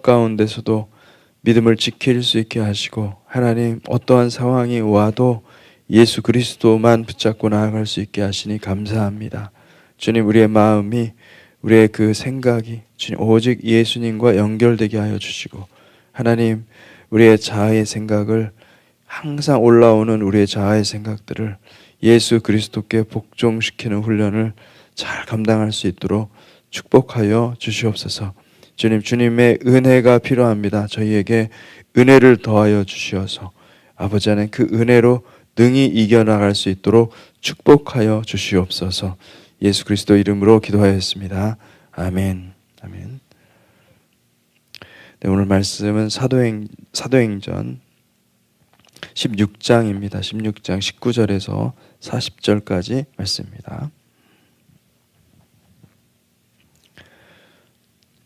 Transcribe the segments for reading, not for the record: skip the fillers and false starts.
가운데서도 믿음을 지킬 수 있게 하시고, 하나님 어떠한 상황이 와도 예수 그리스도만 붙잡고 나아갈 수 있게 하시니 감사합니다. 주님, 우리의 마음이, 우리의 그 생각이 주님 오직 예수님과 연결되게 하여 주시고, 하나님 우리의 자아의 생각을, 항상 올라오는 우리의 자아의 생각들을 예수 그리스도께 복종시키는 훈련을 잘 감당할 수 있도록 축복하여 주시옵소서. 주님, 주님의 은혜가 필요합니다. 저희에게 은혜를 더하여 주시어서 아버지 하나님 그 은혜로 능히 이겨나갈 수 있도록 축복하여 주시옵소서. 예수 그리스도 이름으로 기도하였습니다. 아멘. 아멘. 네, 오늘 말씀은 사도행전 16장입니다. 16장 19절에서 40절까지 말씀입니다.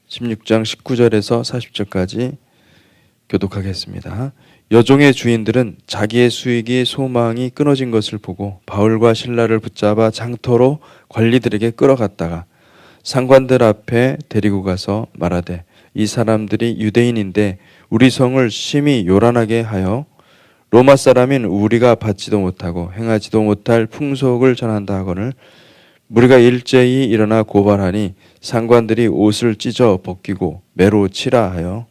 16장 19절에서 40절까지 교독하겠습니다. 여종의 주인들은 자기의 수익이 소망이 끊어진 것을 보고 바울과 실라를 붙잡아 장터로 관리들에게 끌어갔다가 상관들 앞에 데리고 가서 말하되, 이 사람들이 유대인인데 우리 성을 심히 요란하게 하여 로마 사람인 우리가 받지도 못하고 행하지도 못할 풍속을 전한다 하거늘 우리가 일제히 일어나 고발하니 상관들이 옷을 찢어 벗기고 매로 치라 하여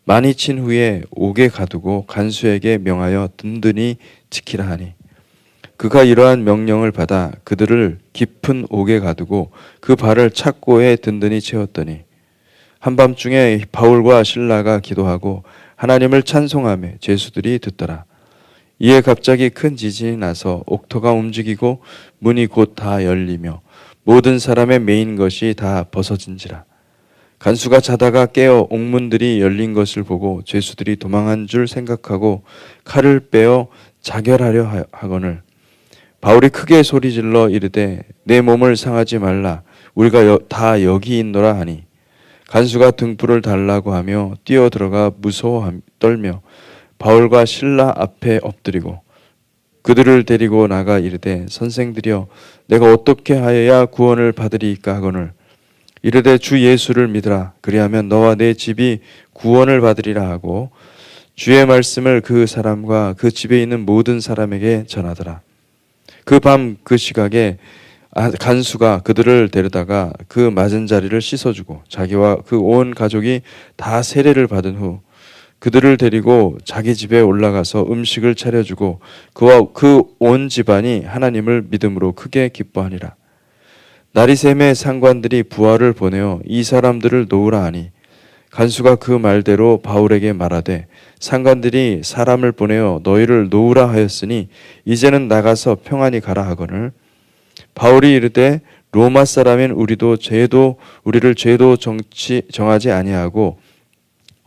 많이 친 후에 옥에 가두고 간수에게 명하여 든든히 지키라 하니, 그가 이러한 명령을 받아 그들을 깊은 옥에 가두고 그 발을 착고에 든든히 채웠더니 한밤중에 바울과 실라가 기도하고 하나님을 찬송하며 죄수들이 듣더라. 이에 갑자기 큰 지진이 나서 옥토가 움직이고 문이 곧 다 열리며 모든 사람의 매인 것이 다 벗어진지라. 간수가 자다가 깨어 옥문들이 열린 것을 보고 죄수들이 도망한 줄 생각하고 칼을 빼어 자결하려 하거늘 바울이 크게 소리질러 이르되, 내 몸을 상하지 말라, 우리가 다 여기 있노라 하니 간수가 등불을 달라고 하며 뛰어들어가 무서워 떨며 바울과 실라 앞에 엎드리고 그들을 데리고 나가 이르되, 선생들이여 내가 어떻게 하여야 구원을 받으리이까 하거늘 이르되, 주 예수를 믿으라, 그리하면 너와 내 집이 구원을 받으리라 하고 주의 말씀을 그 사람과 그 집에 있는 모든 사람에게 전하더라. 그 밤 그 시각에 간수가 그들을 데려다가 그 맞은 자리를 씻어주고 자기와 그 온 가족이 다 세례를 받은 후 그들을 데리고 자기 집에 올라가서 음식을 차려주고 그와 그 온 집안이 하나님을 믿음으로 크게 기뻐하니라. 날이 새매 상관들이 부하를 보내어 이 사람들을 놓으라 하니 간수가 그 말대로 바울에게 말하되, 상관들이 사람을 보내어 너희를 놓으라 하였으니 이제는 나가서 평안히 가라 하거늘 바울이 이르되, 로마 사람인 우리를 죄도 정하지 아니하고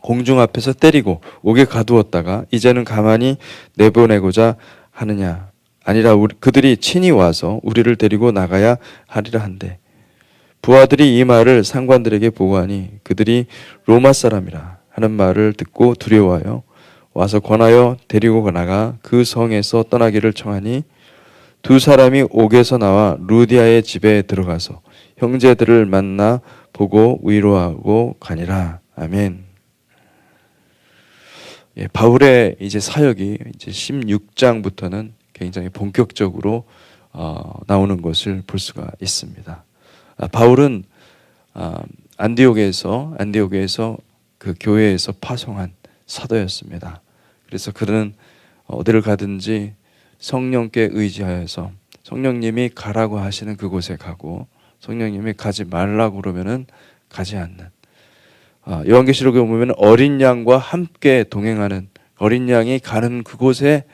공중 앞에서 때리고 옥에 가두었다가 이제는 가만히 내보내고자 하느냐? 아니라 그들이 친히 와서 우리를 데리고 나가야 하리라 한대. 부하들이 이 말을 상관들에게 보고하니 그들이 로마 사람이라 하는 말을 듣고 두려워하여 와서 권하여 데리고 나가 그 성에서 떠나기를 청하니 두 사람이 옥에서 나와 루디아의 집에 들어가서 형제들을 만나 보고 위로하고 가니라. 아멘. 예, 바울의 이제 사역이 이제 16장부터는 굉장히 본격적으로 나오는 것을 볼 수가 있습니다. 바울은 안디옥에서 그 교회에서 파송한 사도였습니다. 그래서 그는 어디를 가든지 성령께 의지하여서 성령님이 가라고 하시는 그곳에 가고 성령님이 가지 말라고 그러면은 가지 않는, 요한계시록에 보면 어린 양과 함께 동행하는, 어린 양이 가는 그곳에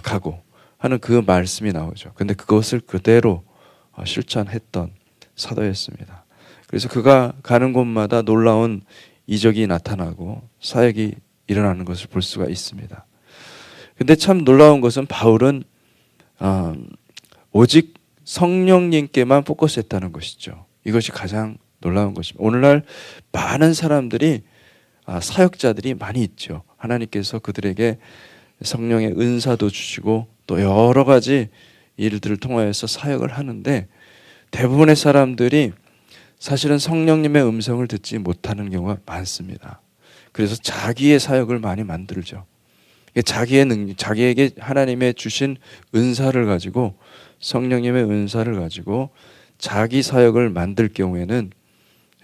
가고 하는 그 말씀이 나오죠. 근데 그것을 그대로 실천했던 사도였습니다. 그래서 그가 가는 곳마다 놀라운 이적이 나타나고 사역이 일어나는 것을 볼 수가 있습니다. 근데 참 놀라운 것은 바울은 오직 성령님께만 포커스했다는 것이죠. 이것이 가장 놀라운 것입니다. 오늘날 많은 사람들이, 사역자들이 많이 있죠. 하나님께서 그들에게 성령의 은사도 주시고 또 여러 가지 일들을 통하여서 사역을 하는데 대부분의 사람들이 사실은 성령님의 음성을 듣지 못하는 경우가 많습니다. 그래서 자기의 사역을 많이 만들죠. 자기의 자기에게 하나님의 주신 은사를 가지고, 성령님의 은사를 가지고 자기 사역을 만들 경우에는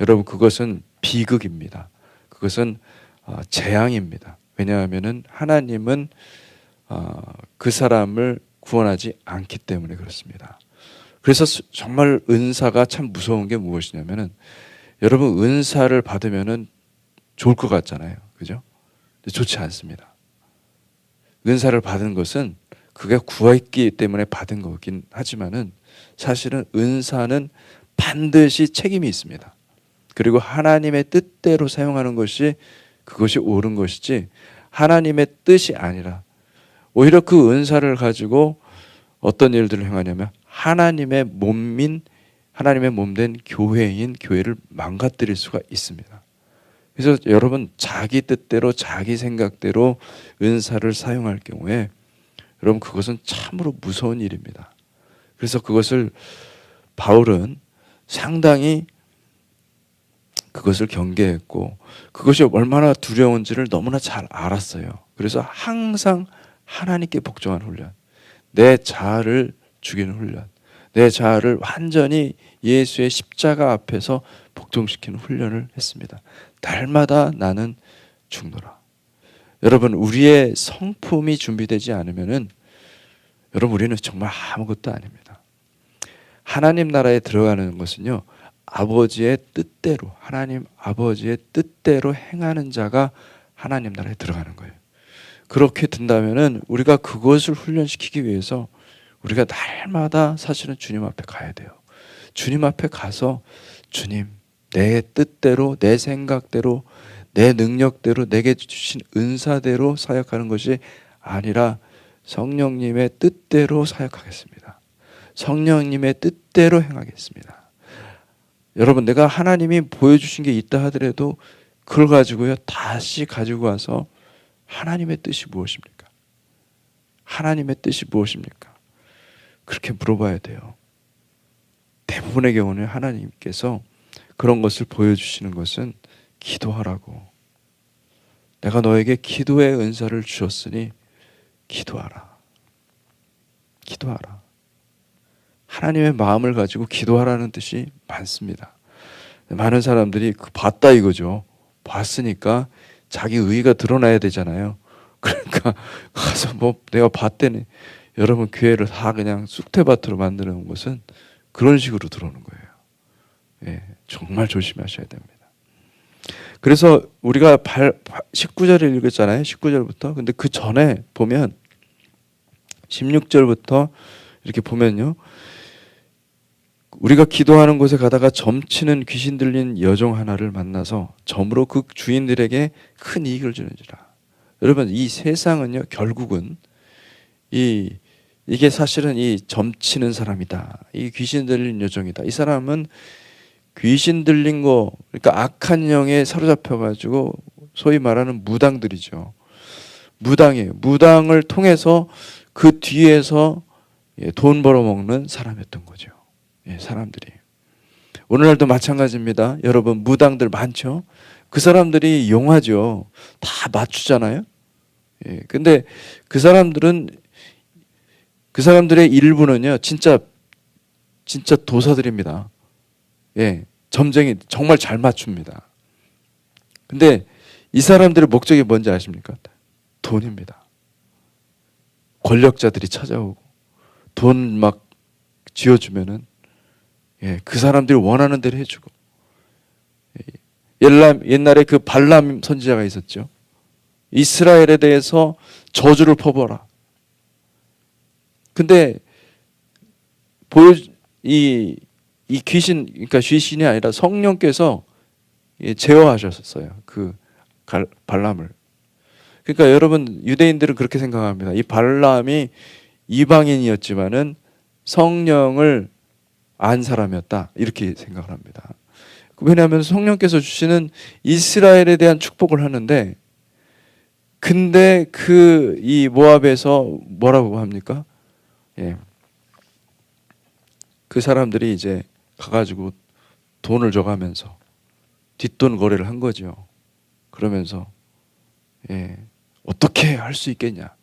여러분, 그것은 비극입니다. 그것은 재앙입니다. 왜냐하면은 하나님은 그 사람을 구원하지 않기 때문에 그렇습니다. 그래서 정말 은사가 참 무서운 게 무엇이냐면은, 여러분, 은사를 받으면은 좋을 것 같잖아요. 그죠? 근데 좋지 않습니다. 은사를 받은 것은 그가 구했기 때문에 받은 거긴 하지만은, 사실은 은사는 반드시 책임이 있습니다. 그리고 하나님의 뜻대로 사용하는 것이, 그것이 옳은 것이지, 하나님의 뜻이 아니라 오히려 그 은사를 가지고 어떤 일들을 행하냐면, 하나님의 몸된 교회를 망가뜨릴 수가 있습니다. 그래서 여러분, 자기 뜻대로 자기 생각대로 은사를 사용할 경우에 여러분, 그것은 참으로 무서운 일입니다. 그래서 그것을 바울은 상당히 그것을 경계했고, 그것이 얼마나 두려운지를 너무나 잘 알았어요. 그래서 항상 하나님께 복종한 훈련, 내 자아를 죽이는 훈련, 내 자아를 완전히 예수의 십자가 앞에서 복종시키는 훈련을 했습니다. 날마다 나는 죽노라. 여러분, 우리의 성품이 준비되지 않으면은, 여러분, 우리는 정말 아무것도 아닙니다. 하나님 나라에 들어가는 것은요, 아버지의 뜻대로, 하나님 아버지의 뜻대로 행하는 자가 하나님 나라에 들어가는 거예요. 그렇게 된다면은 우리가 그것을 훈련시키기 위해서 우리가 날마다 사실은 주님 앞에 가야 돼요. 주님 앞에 가서, 주님, 내 뜻대로, 내 생각대로, 내 능력대로, 내게 주신 은사대로 사역하는 것이 아니라 성령님의 뜻대로 사역하겠습니다. 성령님의 뜻대로 행하겠습니다. 여러분, 내가 하나님이 보여주신 게 있다 하더라도 그걸 가지고요, 다시 가지고 와서 하나님의 뜻이 무엇입니까? 하나님의 뜻이 무엇입니까? 그렇게 물어봐야 돼요. 대부분의 경우는 하나님께서 그런 것을 보여주시는 것은 기도하라고. 내가 너에게 기도의 은사를 주셨으니 기도하라. 기도하라. 하나님의 마음을 가지고 기도하라는 뜻이 많습니다. 많은 사람들이 봤다 이거죠. 봤으니까 자기 의의가 드러나야 되잖아요. 그러니까 가서 뭐 내가 봤대니, 여러분, 교회를 다 그냥 쑥대밭으로 만드는 것은 그런 식으로 들어오는 거예요. 예, 정말 조심하셔야 됩니다. 그래서 우리가 19절을 읽었잖아요. 19절부터. 근데 그 전에 보면 16절부터 이렇게 보면요, 우리가 기도하는 곳에 가다가 점치는 귀신 들린 여종 하나를 만나서 점으로 그 주인들에게 큰 이익을 주는지라. 여러분, 이 세상은요, 결국은 이게 사실은 이 점치는 사람이다, 이 귀신 들린 여종이다, 이 사람은 귀신 들린 거, 그러니까 악한 영에 사로잡혀 가지고 소위 말하는 무당들이죠. 무당이에요. 무당을 통해서 그 뒤에서 돈 벌어먹는 사람이었던 거죠. 사람들이. 오늘날도 마찬가지입니다. 여러분, 무당들 많죠? 그 사람들이 용하죠. 다 맞추잖아요. 근데 그 사람들의 일부는요, 진짜 도사들입니다. 점쟁이, 정말 잘 맞춥니다. 근데 이 사람들의 목적이 뭔지 아십니까? 돈입니다. 권력자들이 찾아오고 돈 막 쥐어주면은, 그 사람들이 원하는 대로 해주고. 옛날에 그 발람 선지자가 있었죠. 이스라엘에 대해서 저주를 퍼부어라. 근데 이 귀신, 그러니까 귀신이 아니라 성령께서 제어하셨어요. 그 발람을. 그러니까 여러분, 유대인들은 그렇게 생각합니다. 이 발람이 이방인이었지만은 성령을 안 사람이었다, 이렇게 생각을 합니다. 왜냐하면 성령께서 주시는 이스라엘에 대한 축복을 하는데, 근데 이 모압에서 뭐라고 합니까? 그 사람들이 이제 가가지고 돈을 줘가면서 뒷돈 거래를 한 거죠. 그러면서 어떻게 할 수 있겠냐.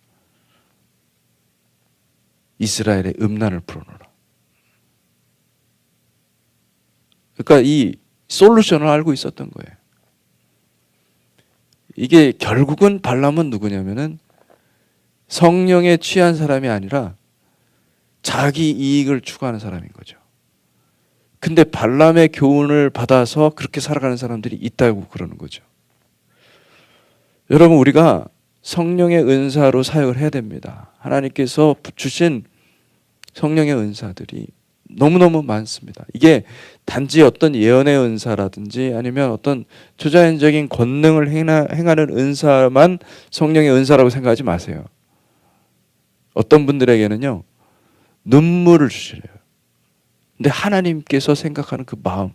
이스라엘의 음란을 풀어놓으라. 그러니까 이 솔루션을 알고 있었던 거예요. 이게 결국은 발람은 누구냐면은 성령에 취한 사람이 아니라 자기 이익을 추구하는 사람인 거죠. 근데 발람의 교훈을 받아서 그렇게 살아가는 사람들이 있다고 그러는 거죠. 여러분, 우리가 성령의 은사로 사역을 해야 됩니다. 하나님께서 주신 성령의 은사들이 너무너무 많습니다. 이게 단지 어떤 예언의 은사라든지 아니면 어떤 초자연적인 권능을 행하는 은사만 성령의 은사라고 생각하지 마세요. 어떤 분들에게는요, 눈물을 주시래요. 근데 하나님께서 생각하는 그 마음,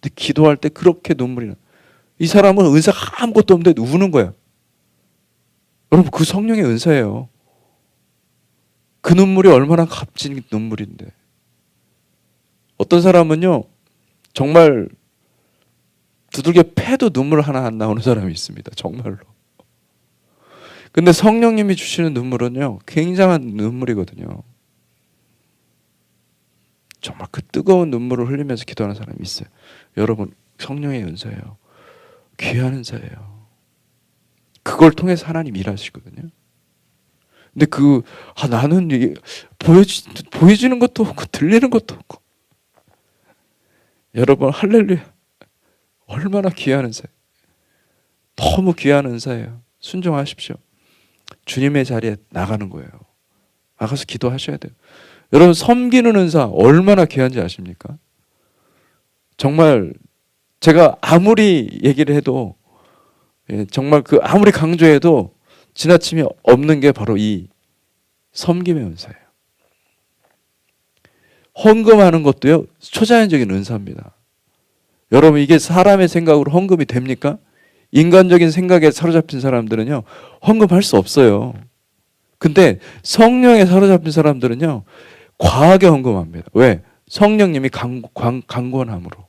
근데 기도할 때 그렇게 눈물이 나. 이 사람은 은사가 아무것도 없는데 우는 거야. 여러분, 그 성령의 은사예요. 그 눈물이 얼마나 값진 눈물인데. 어떤 사람은요, 정말 두들겨 패도 눈물 하나 안 나오는 사람이 있습니다. 정말로. 근데 성령님이 주시는 눈물은요, 굉장한 눈물이거든요. 정말 그 뜨거운 눈물을 흘리면서 기도하는 사람이 있어요. 여러분, 성령의 은사예요. 귀한 은사예요. 그걸 통해서 하나님 일하시거든요. 근데 나는 보여지는 것도 없고 들리는 것도 없고. 여러분, 할렐루야. 얼마나 귀한 은사예요. 너무 귀한 은사예요. 순종하십시오. 주님의 자리에 나가는 거예요. 나가서 기도하셔야 돼요. 여러분, 섬기는 은사 얼마나 귀한지 아십니까? 정말 제가 아무리 얘기를 해도 정말 아무리 강조해도 지나침이 없는 게 바로 이 섬김의 은사예요. 헌금하는 것도요, 초자연적인 은사입니다. 여러분, 이게 사람의 생각으로 헌금이 됩니까? 인간적인 생각에 사로잡힌 사람들은요, 헌금할 수 없어요. 근데 성령에 사로잡힌 사람들은요, 과하게 헌금합니다. 왜? 성령님이 강권함으로.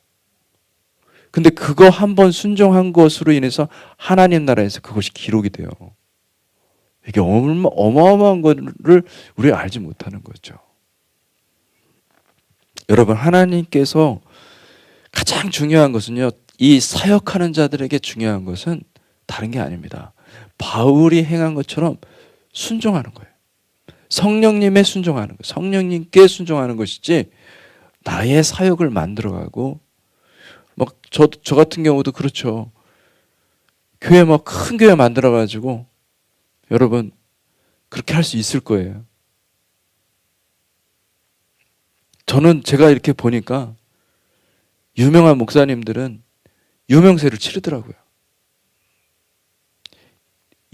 근데 그거 한번 순종한 것으로 인해서 하나님 나라에서 그것이 기록이 돼요. 이게 어마어마한 것을 우리가 알지 못하는 거죠. 여러분, 하나님께서 가장 중요한 것은요, 이 사역하는 자들에게 중요한 것은 다른 게 아닙니다. 바울이 행한 것처럼 순종하는 거예요. 성령님에 순종하는 거예요. 성령님께 순종하는 것이지 나의 사역을 만들어가고 저 같은 경우도 그렇죠. 교회 큰 교회 만들어가지고 여러분 그렇게 할 수 있을 거예요. 저는 제가 이렇게 보니까 유명한 목사님들은 유명세를 치르더라고요.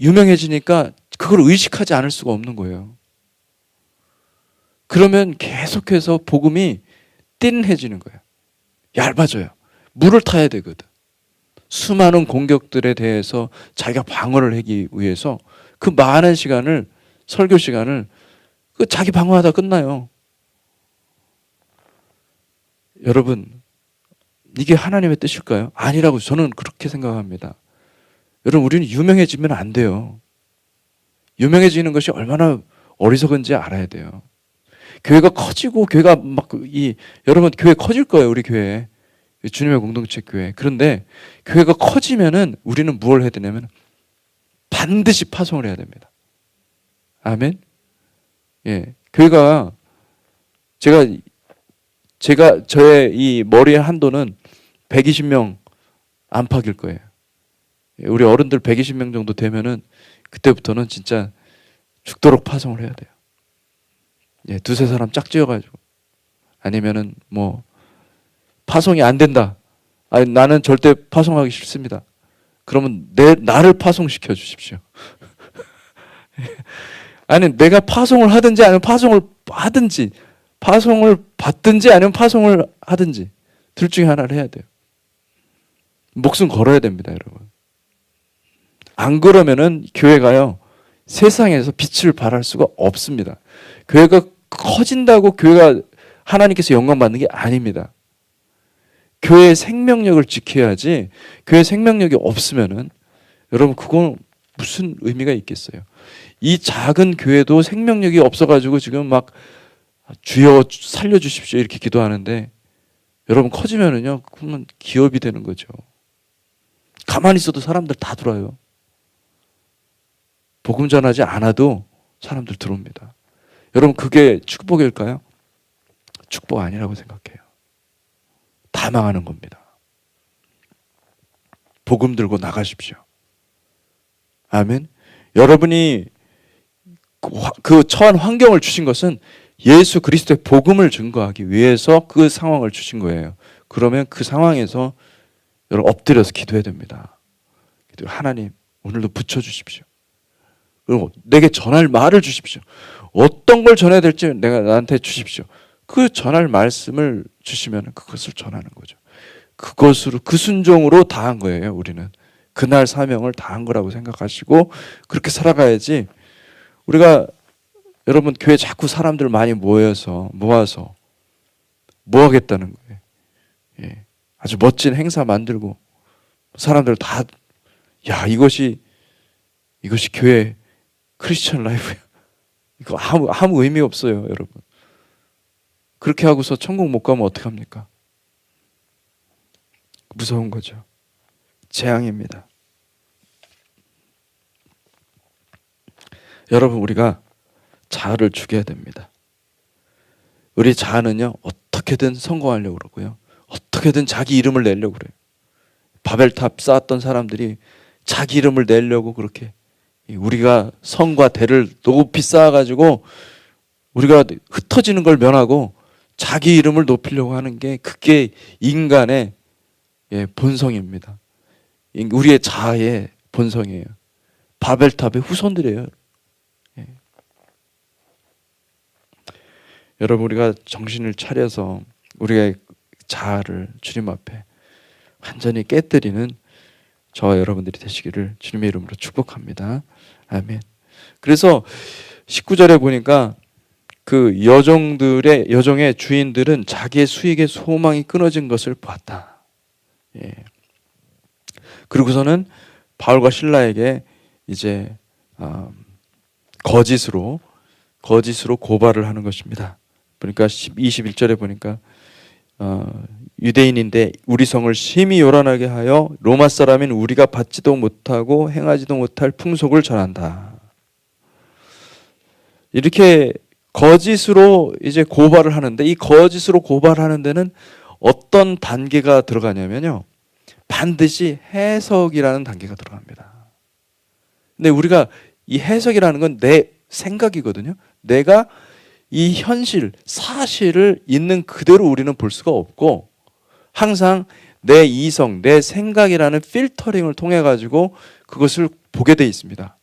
유명해지니까 그걸 의식하지 않을 수가 없는 거예요. 그러면 계속해서 복음이 띵해지는 거예요. 얇아져요. 물을 타야 되거든. 수많은 공격들에 대해서 자기가 방어를 하기 위해서 그 많은 시간을, 설교 시간을 자기 방어하다 끝나요. 여러분, 이게 하나님의 뜻일까요? 아니라고 저는 그렇게 생각합니다. 여러분, 우리는 유명해지면 안 돼요. 유명해지는 것이 얼마나 어리석은지 알아야 돼요. 교회가 커지고 교회가 여러분 교회 커질 거예요. 우리 교회, 주님의 공동체 교회. 그런데 교회가 커지면은 우리는 무엇을 해야 되냐면 반드시 파송을 해야 됩니다. 아멘. 예, 교회가 제가 저의 이 머리의 한도는 120명 안팎일 거예요. 우리 어른들 120명 정도 되면은 그때부터는 진짜 죽도록 파송을 해야 돼요. 예, 두세 사람 짝지어가지고. 아니면은 파송이 안 된다. 아니, 나는 절대 파송하기 싫습니다. 그러면 나를 파송시켜 주십시오. 아니, 내가 파송을 하든지 아니면 파송을 하든지, 파송을 받든지 아니면 파송을 하든지, 둘 중에 하나를 해야 돼요. 목숨 걸어야 됩니다, 여러분. 안 그러면은 교회가요, 세상에서 빛을 발할 수가 없습니다. 교회가 커진다고 교회가 하나님께서 영광 받는 게 아닙니다. 교회의 생명력을 지켜야지, 교회 생명력이 없으면은 여러분 그건 무슨 의미가 있겠어요? 이 작은 교회도 생명력이 없어가지고 지금 막 주여 살려주십시오 이렇게 기도하는데 여러분 커지면은요 그러면 기업이 되는 거죠. 가만히 있어도 사람들 다 들어요. 복음 전하지 않아도 사람들 들어옵니다. 여러분 그게 축복일까요? 축복 아니라고 생각해요. 다 망하는 겁니다. 복음 들고 나가십시오. 아멘. 여러분이 그 처한 환경을 주신 것은 예수 그리스도의 복음을 증거하기 위해서 그 상황을 주신 거예요. 그러면 그 상황에서 여러분 엎드려서 기도해야 됩니다. 하나님 오늘도 붙여주십시오. 그리고 내게 전할 말을 주십시오. 어떤 걸 전해야 될지 내가 나한테 주십시오. 그 전할 말씀을 주시면 그것을 전하는 거죠. 그것으로 그 순종으로 다한 거예요. 우리는 그날 사명을 다한 거라고 생각하시고 그렇게 살아가야지. 우리가 여러분 교회 자꾸 사람들 많이 모아서 뭐 하겠다는 거예요. 예. 아주 멋진 행사 만들고 사람들 다 야 이것이 교회 크리스천 라이프야. 이거 아무 의미 없어요, 여러분. 그렇게 하고서 천국 못 가면 어떡합니까? 무서운 거죠. 재앙입니다. 여러분 우리가 자아를 죽여야 됩니다. 우리 자아는요 어떻게든 성공하려고 그러고요. 어떻게든 자기 이름을 내려고 그래요. 바벨탑 쌓았던 사람들이 자기 이름을 내려고 그렇게 우리가 성과 대를 높이 쌓아가지고 우리가 흩어지는 걸 면하고 자기 이름을 높이려고 하는 게 그게 인간의 본성입니다. 우리의 자아의 본성이에요. 바벨탑의 후손들이에요. 여러분 우리가 정신을 차려서 우리의 자아를 주님 앞에 완전히 깨뜨리는 저와 여러분들이 되시기를 주님의 이름으로 축복합니다. 아멘. 그래서 19절에 보니까 그 여종의 주인들은 자기의 수익의 소망이 끊어진 것을 보았다. 예. 그리고서는 바울과 실라에게 이제 거짓으로 고발을 하는 것입니다. 그러니까 21절에 보니까 유대인인데 우리 성을 심히 요란하게 하여 로마 사람인 우리가 받지도 못하고 행하지도 못할 풍속을 전한다. 이렇게 거짓으로 이제 고발을 하는데 이 거짓으로 고발하는 데는 어떤 단계가 들어가냐면요. 반드시 해석이라는 단계가 들어갑니다. 근데 우리가 이 해석이라는 건 내 생각이거든요. 내가 이 현실, 사실을 있는 그대로 우리는 볼 수가 없고 항상 내 이성, 내 생각이라는 필터링을 통해 가지고 그것을 보게 돼 있습니다.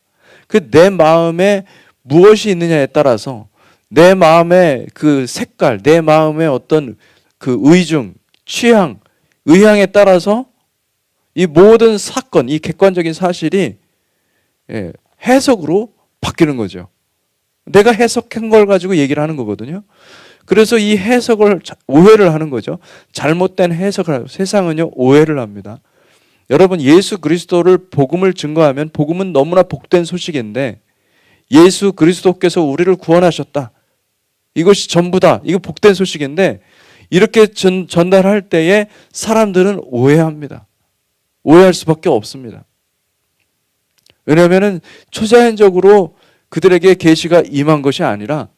그 내 마음에 무엇이 있느냐에 따라서 내 마음의 그 색깔, 내 마음의 어떤 그 의중, 취향, 의향에 따라서 이 모든 사건, 이 객관적인 사실이 해석으로 바뀌는 거죠. 내가 해석한 걸 가지고 얘기를 하는 거거든요. 그래서 이 해석을 오해를 하는 거죠. 잘못된 해석을 하고 세상은요 오해를 합니다. 여러분 예수 그리스도를 복음을 증거하면 복음은 너무나 복된 소식인데 예수 그리스도께서 우리를 구원하셨다. 이것이 전부다. 이거 복된 소식인데 이렇게 전달할 때에 사람들은 오해합니다. 오해할 수밖에 없습니다. 왜냐하면 초자연적으로 그들에게 계시가 임한 것이 아니라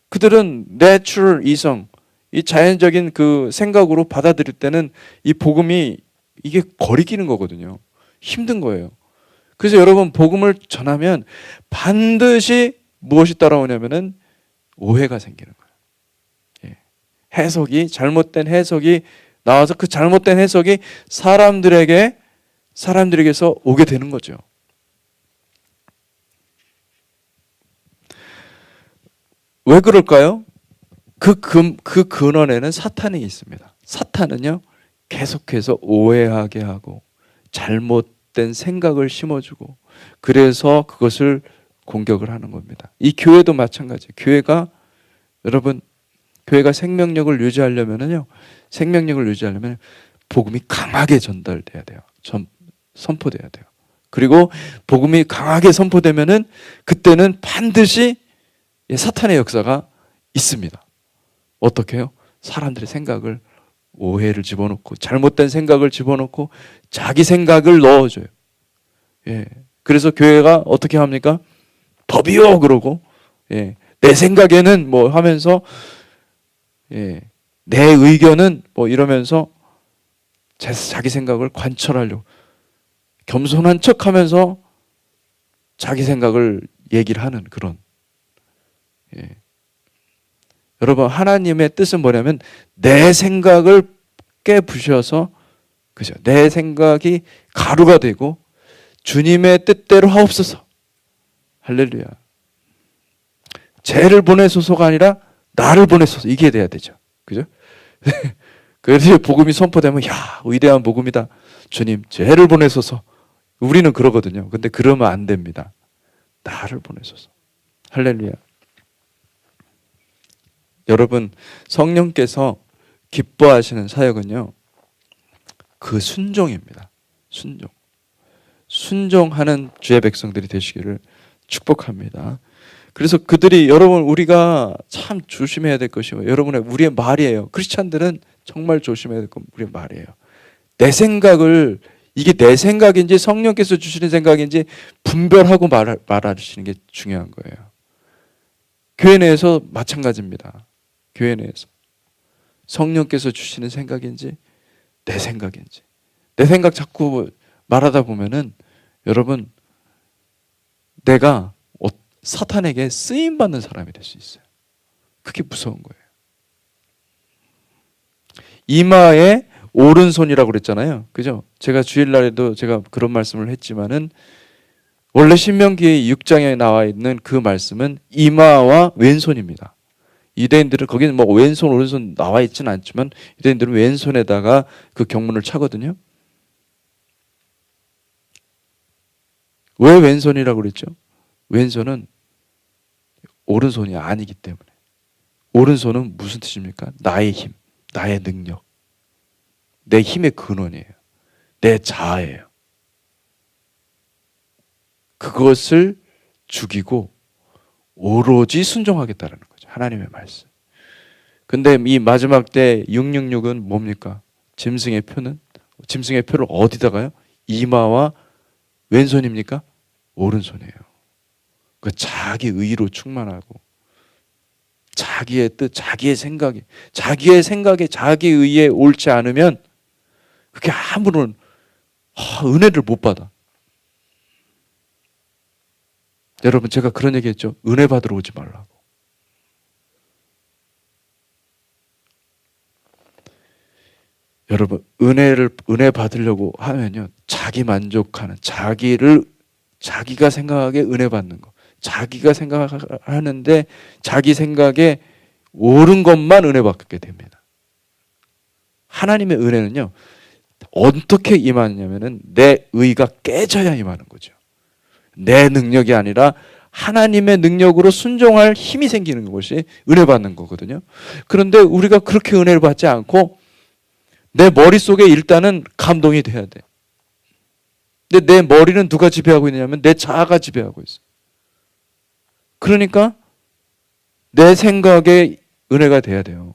그들은 내추럴 이성, 이 자연적인 그 생각으로 받아들일 때는 이 복음이 이게 거리끼는 거거든요. 힘든 거예요. 그래서 여러분 복음을 전하면 반드시 무엇이 따라오냐면은 오해가 생기는 거예요. 해석이 잘못된 해석이 나와서 그 잘못된 해석이 사람들에게서 오게 되는 거죠. 왜 그럴까요? 그 근원에는 사탄이 있습니다. 사탄은요, 계속해서 오해하게 하고, 잘못된 생각을 심어주고, 그래서 그것을 공격을 하는 겁니다. 이 교회도 마찬가지예요. 교회가 생명력을 유지하려면요, 복음이 강하게 전달돼야 돼요. 선포돼야 돼요. 그리고 복음이 강하게 선포되면은 그때는 반드시 사탄의 역사가 있습니다. 어떻게 해요? 사람들의 생각을, 오해를 집어넣고 잘못된 생각을 집어넣고 자기 생각을 넣어줘요. 그래서 교회가 어떻게 합니까? 법이요 그러고 내 생각에는 뭐 하면서 내 의견은 뭐 이러면서 자기 생각을 관철하려고 겸손한 척하면서 자기 생각을 얘기를 하는 그런. 여러분, 하나님의 뜻은 뭐냐면 내 생각을 깨부셔서, 그죠? 내 생각이 가루가 되고 주님의 뜻대로 하옵소서. 할렐루야. 쟤를 보내소서가 아니라 나를 보내소서. 이게 돼야 되죠. 그죠? 그래서 복음이 선포되면 야, 위대한 복음이다. 주님, 쟤를 보내소서. 우리는 그러거든요. 근데 그러면 안 됩니다. 나를 보내소서. 할렐루야. 여러분, 성령께서 기뻐하시는 사역은요, 그 순종입니다. 순종. 순종하는 주의 백성들이 되시기를 축복합니다. 그래서 그들이, 여러분, 우리가 참 조심해야 될 것이 여러분의 우리의 말이에요. 크리스찬들은 정말 조심해야 될 건 우리의 말이에요. 내 생각을, 이게 내 생각인지 성령께서 주시는 생각인지 분별하고 말하시는 게 중요한 거예요. 교회 내에서 마찬가지입니다. 교회 내에서 성령께서 주시는 생각인지 내 생각인지, 내 생각 자꾸 말하다 보면은 여러분, 내가 사탄에게 쓰임받는 사람이 될 수 있어요. 그게 무서운 거예요. 이마에 오른손이라고 그랬잖아요. 그죠? 제가 주일날에도 제가 그런 말씀을 했지만은 원래 신명기 6장에 나와 있는 그 말씀은 이마와 왼손입니다. 유대인들은 거기는 뭐 왼손 오른손 나와 있지는 않지만 유대인들은 왼손에다가 그 경문을 차거든요. 왜 왼손이라고 그랬죠? 왼손은 오른손이 아니기 때문에. 오른손은 무슨 뜻입니까? 나의 힘, 나의 능력, 내 힘의 근원이에요. 내 자아예요. 그것을 죽이고 오로지 순종하겠다는 거죠. 하나님의 말씀. 근데 이 마지막 때 666은 뭡니까? 짐승의 표는? 짐승의 표를 어디다가요? 이마와 왼손입니까? 오른손이에요. 그 자기 의로 충만하고 자기의 뜻, 자기의 생각에 자기 의에 옳지 않으면 그게 아무런 은혜를 못 받아. 여러분, 제가 그런 얘기 했죠. 은혜 받으러 오지 말라고. 여러분, 은혜 받으려고 하면요, 자기 만족하는, 자기가 생각하기에 은혜 받는 거, 자기가 생각하는데 자기 생각에 옳은 것만 은혜 받게 됩니다. 하나님의 은혜는요, 어떻게 임하냐면은 내 의가 깨져야 임하는 거죠. 내 능력이 아니라 하나님의 능력으로 순종할 힘이 생기는 것이 은혜 받는 거거든요. 그런데 우리가 그렇게 은혜를 받지 않고 내 머릿속에 일단은 감동이 돼야 돼. 근데 내 머리는 누가 지배하고 있느냐면 내 자아가 지배하고 있어. 그러니까 내 생각에 은혜가 돼야 돼요.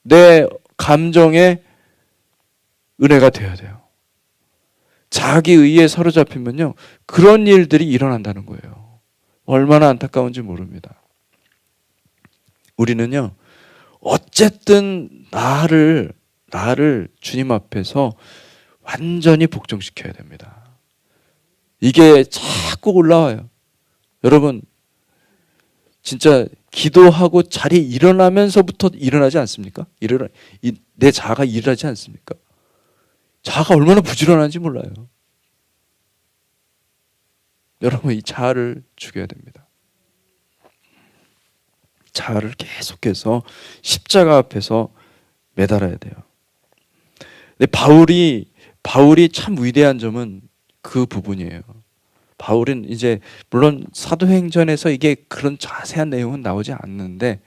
내 감정에 은혜가 돼야 돼요. 자기 의에 사로잡히면요, 그런 일들이 일어난다는 거예요. 얼마나 안타까운지 모릅니다. 우리는요, 어쨌든 나를 주님 앞에서 완전히 복종시켜야 됩니다. 이게 자꾸 올라와요. 여러분, 진짜 기도하고 자리에 일어나면서부터 일어나지 않습니까? 내 자아가 일어나지 않습니까? 자아가 얼마나 부지런한지 몰라요. 여러분, 이 자아를 죽여야 됩니다. 자아를 계속해서 십자가 앞에서 매달아야 돼요. 근데 바울이 참 위대한 점은 그 부분이에요. 바울은 이제 물론 사도행전에서 이게 그런 자세한 내용은 나오지 않는데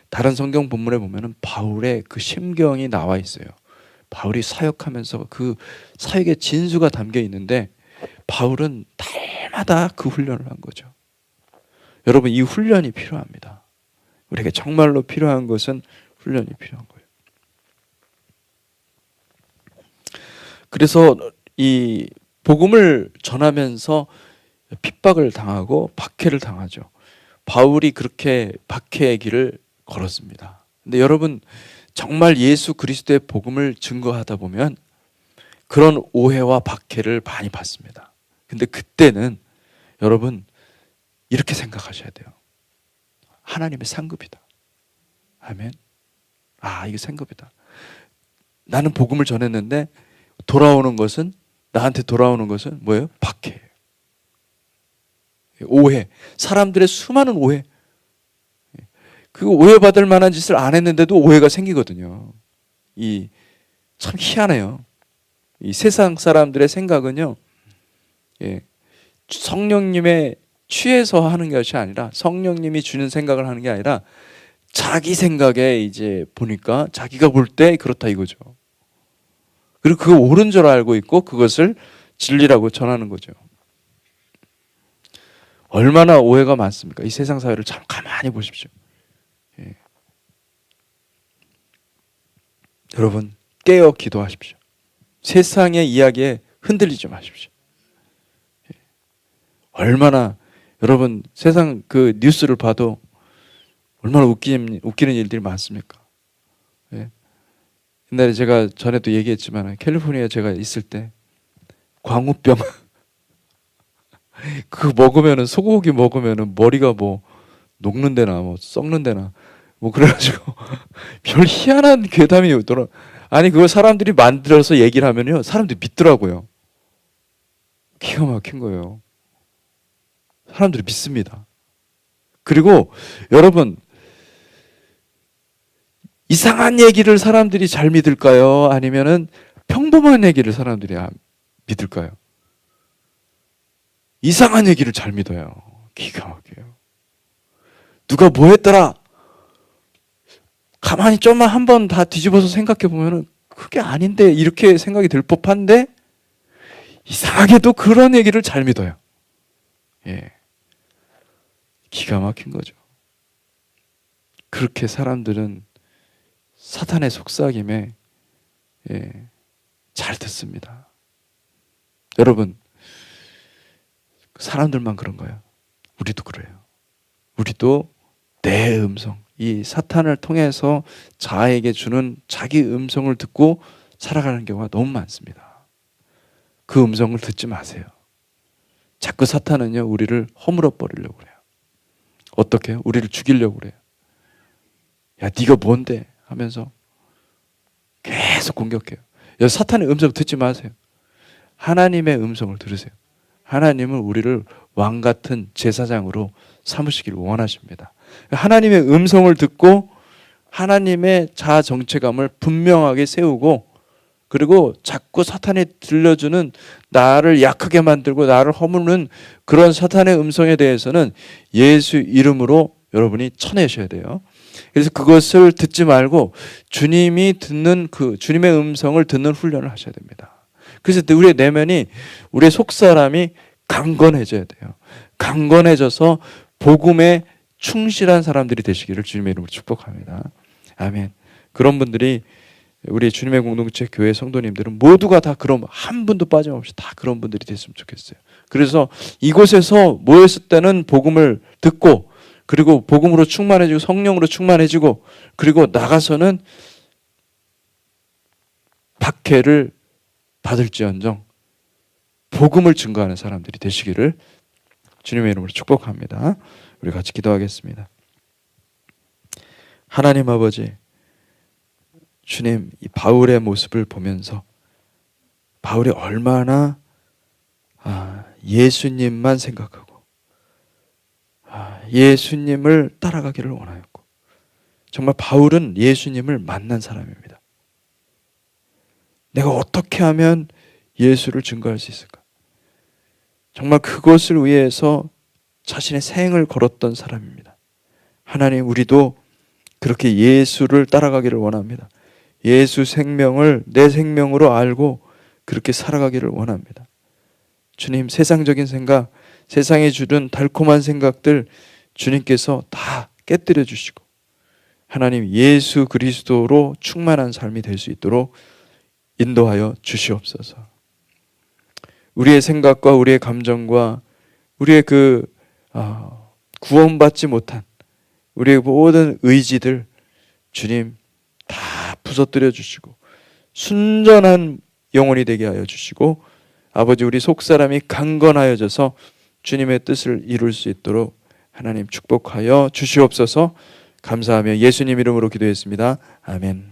다른 성경 본문에 보면은 바울의 그 심경이 나와 있어요. 바울이 사역하면서 그 사역의 진수가 담겨 있는데 바울은 달마다 그 훈련을 한 거죠. 여러분, 이 훈련이 필요합니다. 우리에게 정말로 필요한 것은 훈련이 필요한 거예요. 그래서 이 복음을 전하면서 핍박을 당하고 박해를 당하죠. 바울이 그렇게 박해의 길을 걸었습니다. 근데 여러분, 정말 예수 그리스도의 복음을 증거하다 보면 그런 오해와 박해를 많이 받습니다. 근데 그때는 여러분 이렇게 생각하셔야 돼요. 하나님의 상급이다. 아멘. 이거 상급이다. 나는 복음을 전했는데 나한테 돌아오는 것은 뭐예요? 박해예요. 오해. 사람들의 수많은 오해. 그 오해받을 만한 짓을 안 했는데도 오해가 생기거든요. 참 희한해요. 이 세상 사람들의 생각은요, 성령님의 취해서 하는 것이 아니라, 성령님이 주는 생각을 하는 게 아니라 자기 생각에 이제 보니까 자기가 볼 때 그렇다 이거죠. 그리고 그거 옳은 줄 알고 있고 그것을 진리라고 전하는 거죠. 얼마나 오해가 많습니까? 이 세상 사회를 참 가만히 보십시오. 여러분, 깨어 기도하십시오. 세상의 이야기에 흔들리지 마십시오. 얼마나 여러분 세상 그 뉴스를 봐도 얼마나 웃기는 일들이 많습니까? 옛날에 제가 전에도 얘기했지만 캘리포니아에 제가 있을 때 광우병 그거 먹으면은, 소고기 먹으면은 머리가 뭐 녹는 데나 뭐 썩는 데나 뭐 그래가지고 별 희한한 괴담이 오더라. 아니 그거 사람들이 만들어서 얘기를 하면요 사람들이 믿더라고요. 기가 막힌 거예요. 사람들이 믿습니다. 그리고 여러분, 이상한 얘기를 사람들이 잘 믿을까요? 아니면은 평범한 얘기를 사람들이 믿을까요? 이상한 얘기를 잘 믿어요. 기가 막혀요. 누가 뭐 했더라? 가만히 좀만 한번 다 뒤집어서 생각해 보면은 그게 아닌데 이렇게 생각이 들 법한데 이상하게도 그런 얘기를 잘 믿어요. 기가 막힌 거죠. 그렇게 사람들은 사탄의 속삭임에 잘 듣습니다. 여러분, 사람들만 그런가요? 우리도 그래요. 우리도 내 음성, 이 사탄을 통해서 자아에게 주는 자기 음성을 듣고 살아가는 경우가 너무 많습니다. 그 음성을 듣지 마세요. 자꾸 사탄은요 우리를 허물어 버리려고 그래요. 어떻게? 우리를 죽이려고 그래요. 야, 네가 뭔데? 하면서 계속 공격해요. 사탄의 음성 듣지 마세요. 하나님의 음성을 들으세요. 하나님은 우리를 왕 같은 제사장으로 삼으시기를 원하십니다. 하나님의 음성을 듣고 하나님의 자아 정체감을 분명하게 세우고, 그리고 자꾸 사탄이 들려주는 나를 약하게 만들고 나를 허무는 그런 사탄의 음성에 대해서는 예수 이름으로 여러분이 쳐내셔야 돼요. 그래서 그것을 듣지 말고 주님이 듣는 주님의 음성을 듣는 훈련을 하셔야 됩니다. 그래서 우리의 내면이, 우리의 속사람이 강건해져야 돼요. 강건해져서 복음에 충실한 사람들이 되시기를 주님의 이름으로 축복합니다. 아멘. 그런 분들이 우리 주님의 공동체 교회 성도님들은 모두가 다 그런, 한 분도 빠짐없이 다 그런 분들이 됐으면 좋겠어요. 그래서 이곳에서 모였을 때는 복음을 듣고, 그리고 복음으로 충만해지고 성령으로 충만해지고, 그리고 나가서는 박해를 받을지언정 복음을 증거하는 사람들이 되시기를 주님의 이름으로 축복합니다. 우리 같이 기도하겠습니다. 하나님 아버지, 주님, 이 바울의 모습을 보면서 바울이 얼마나 예수님만 생각하고 예수님을 따라가기를 원하였고, 정말 바울은 예수님을 만난 사람입니다. 내가 어떻게 하면 예수를 증거할 수 있을까? 정말 그것을 위해서 자신의 생을 걸었던 사람입니다. 하나님, 우리도 그렇게 예수를 따라가기를 원합니다. 예수 생명을 내 생명으로 알고 그렇게 살아가기를 원합니다. 주님, 세상적인 생각, 세상에 주는 달콤한 생각들 주님께서 다 깨뜨려 주시고 하나님 예수 그리스도로 충만한 삶이 될 수 있도록 인도하여 주시옵소서. 우리의 생각과 우리의 감정과 우리의 구원받지 못한 우리의 모든 의지들 주님 다 부서뜨려 주시고 순전한 영혼이 되게 하여 주시고 아버지, 우리 속사람이 강건하여져서 주님의 뜻을 이룰 수 있도록 하나님 축복하여 주시옵소서. 감사하며 예수님 이름으로 기도했습니다. 아멘.